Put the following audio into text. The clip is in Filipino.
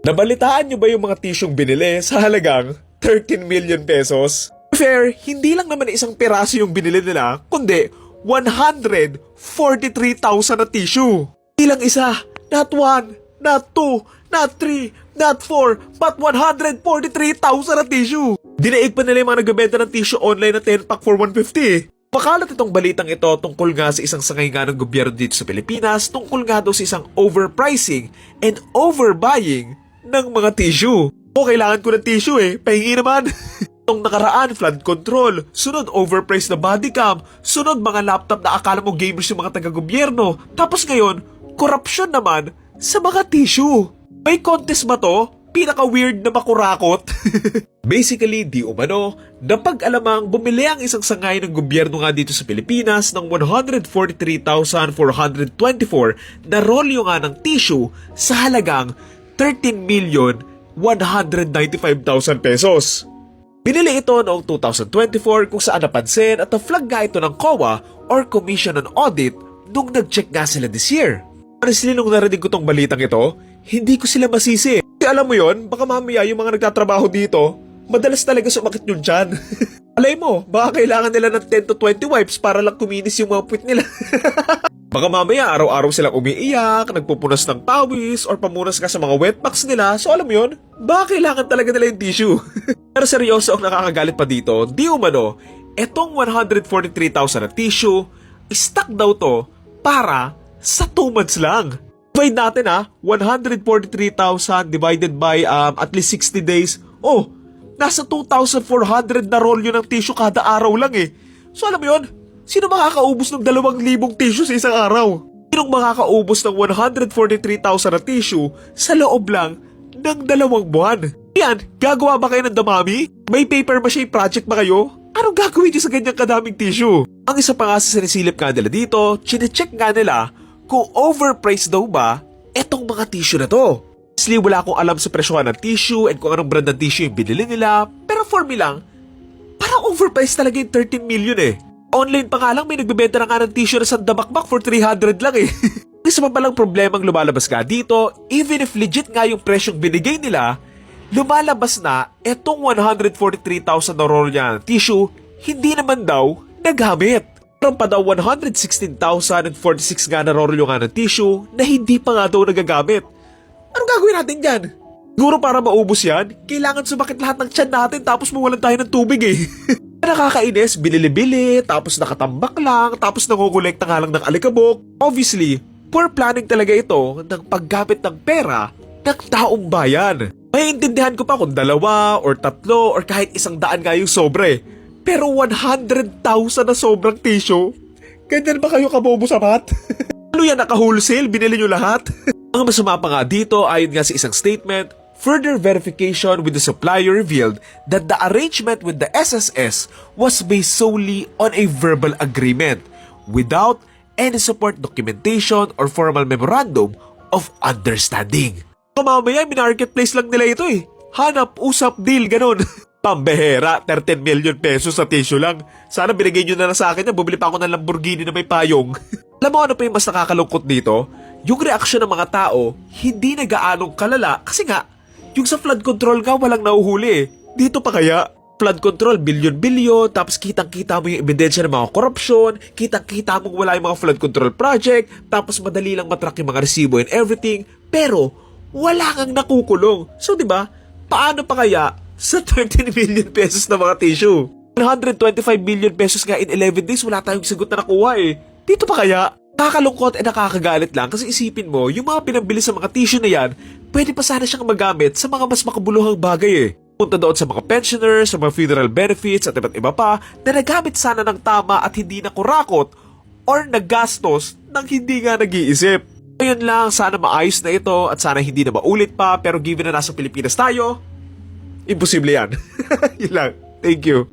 Nabalitaan nyo ba yung mga tisyong binili sa halagang 13 million pesos? Fair, hindi lang naman isang piraso yung binili nila, kundi 143,000 na tissue. Hindi lang isa, not one, not two, not three, not four, but 143,000 na tissue. Dinaig pa nila yung mga nagbebenta ng tissue online na 10-pack for 150. Makalat itong balitang ito tungkol nga sa isang sangay nga ng gobyerno dito sa Pilipinas tungkol nga daw sa isang overpricing and overbuying ng mga tissue. O kailangan ko ng tissue pahingi naman. Itong nakaraan, flood control, sunod overpriced na body cam, sunod mga laptop na akala mo gamers yung mga taga-gobyerno, tapos ngayon, korupsyon naman sa mga tissue. May contest ba to? Pinaka-weird na makurakot. Basically, di umano, napag-alamang bumili ang isang sangay ng gobyerno nga dito sa Pilipinas ng 143,424 na rolyo nga ng tissue sa halagang 13,195,000 pesos. Binili ito noong 2024 kung saan napansin at na-flag nga ito ng COA or Commission on Audit nung nag-check nga sila this year. Honestly, nung narinig ko tong balitang ito, hindi ko sila masisi. Kasi alam mo yon, baka mamaya yung mga nagtatrabaho dito, madalas talaga sumakit yung tiyan. Alay mo, baka kailangan nila ng 10 to 20 wipes para lang kuminis yung mga puwit nila. Baka mamaya araw-araw silang umiiyak, nagpupunas ng pawis, or pamunas ka sa mga wet packs nila. So alam mo yun, baka kailangan talaga nila yung tissue. Pero seryoso ang nakakagalit pa dito, di umano, etong 143,000 na tissue, stock daw to para sa 2 months lang. Divide natin 143,000 divided by at least 60 days. Oh, nasa 2,400 na rolyo ng tissue kada araw lang So alam mo yun, sino makakaubos ng 2,000 tissue sa isang araw? Sinong makakaubos ng 143,000 na tissue sa loob lang ng 2 buwan? Yan, gagawa ba kayo ng damami? May paper mache project ba kayo? Anong gagawin niyo sa ganyang kadaming tissue? Ang isa pa nga sa sinisilip nga nila dito, chinecheck nga nila kung overpriced daw ba etong mga tissue na to. Honestly, wala akong alam sa presyohan ng tissue and kung anong brand ng tissue yung binili nila, pero for me lang, parang overpriced talaga yung 13 million Online pa nga lang may nagbebenta na nga ng tissue na sandabakbak for 300 lang Isa pa palang problemang lumalabas nga dito, even if legit nga yung presyong binigay nila, lumalabas na etong 143,000 na roll niya ng tissue, hindi naman daw nagamit. Meron pa daw 116,046 nga na roll nga ng tissue na hindi pa nga daw nagagamit. Anong gagawin natin dyan? Siguro para maubos yan, kailangan sumakit lahat ng tiyan natin tapos mawalan tayo ng tubig Nakakainis, bilili-bili, tapos nakatambak lang, tapos nangungulekta nga lang ng alikabok. Obviously, poor planning talaga ito ng paggamit ng pera ng taong bayan. Maiintindihan ko pa kung 2 or 3 or kahit 100 nga yung sobre. Pero 100,000 na sobrang tissue? Ganyan ba kayo kabobo sa mat? Ano yan, naka-wholesale? Binili nyo lahat? Ang masama pa nga dito, ayon nga sa isang statement, further verification with the supplier revealed that the arrangement with the SSS was based solely on a verbal agreement without any support documentation or formal memorandum of understanding. Mamaya, minarketplace lang nila ito Hanap, usap, deal, ganun. Pambehera, 13 million pesos sa tissue lang. Sana binigay nyo na lang sa akin bumili pa ako ng Lamborghini na may payong. Alam mo ano pa yung mas nakakalungkot dito? Yung reaksyon ng mga tao, hindi nagaanong kalala kasi nga, yung sa flood control nga walang nahuhuli Dito pa kaya? Flood control, bilyon-bilyon, tapos kitang-kita mo yung ebidensya ng mga korupsyon, kitang-kita mo wala yung mga flood control project, tapos madali lang matrack yung mga resibo and everything, pero wala kang nakukulong. So, di ba? Paano pa kaya sa 13 million pesos na mga tissue? 125 million pesos nga in 11 days, wala tayong sagot na nakuha Dito pa kaya? Nakakalungkot at nakakagalit lang kasi isipin mo, yung mga pinambili sa mga tissue na yan, pwede pa sana siyang magamit sa mga mas makabuluhang bagay Punta doon sa mga pensioners, sa mga funeral benefits at iba't iba pa na nagamit sana ng tama at hindi nakurakot or naggastos nang hindi nga nag-iisip. Ayun lang, sana maayos na ito at sana hindi na maulit pa pero given na nasa Pilipinas tayo, imposible yan. Yun lang. Thank you.